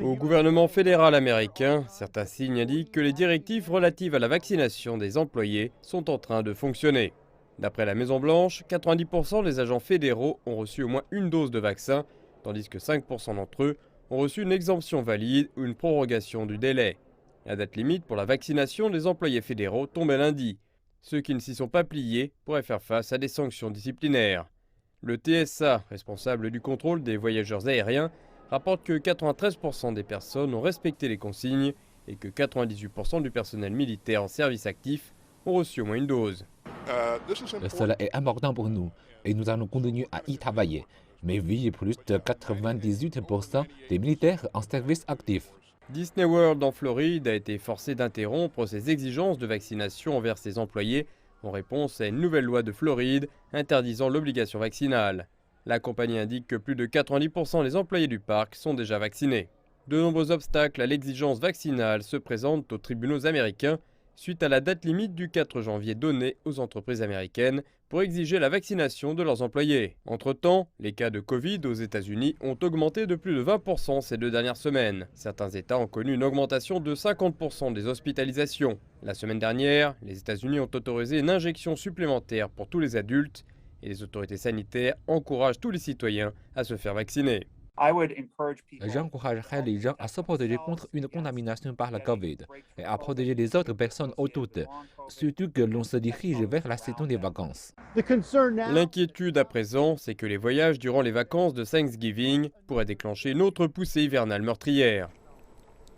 Au gouvernement fédéral américain, certains signes indiquent que les directives relatives à la vaccination des employés sont en train de fonctionner. D'après la Maison-Blanche, 90% des agents fédéraux ont reçu au moins une dose de vaccin, tandis que 5% d'entre eux ont reçu une exemption valide ou une prorogation du délai. La date limite pour la vaccination des employés fédéraux tombait lundi. Ceux qui ne s'y sont pas pliés pourraient faire face à des sanctions disciplinaires. Le TSA, responsable du contrôle des voyageurs aériens, rapporte que 93% des personnes ont respecté les consignes et que 98% du personnel militaire en service actif ont reçu au moins une dose. Cela est important pour nous et nous allons continuer à y travailler. Mais oui, plus de 98% des militaires en service actif. Disney World en Floride a été forcé d'interrompre ses exigences de vaccination envers ses employés en réponse à une nouvelle loi de Floride interdisant l'obligation vaccinale. La compagnie indique que plus de 90% des employés du parc sont déjà vaccinés. De nombreux obstacles à l'exigence vaccinale se présentent aux tribunaux américains suite à la date limite du 4 janvier donnée aux entreprises américaines pour exiger la vaccination de leurs employés. Entre-temps, les cas de Covid aux États-Unis ont augmenté de plus de 20% ces 2 dernières semaines. Certains États ont connu une augmentation de 50% des hospitalisations. La semaine dernière, les États-Unis ont autorisé une injection supplémentaire pour tous les adultes et les autorités sanitaires encouragent tous les citoyens à se faire vacciner. J'encouragerai les gens à se protéger contre une contamination par la Covid et à protéger les autres personnes autour d'eux, surtout que l'on se dirige vers la saison des vacances. L'inquiétude à présent, c'est que les voyages durant les vacances de Thanksgiving pourraient déclencher une autre poussée hivernale meurtrière.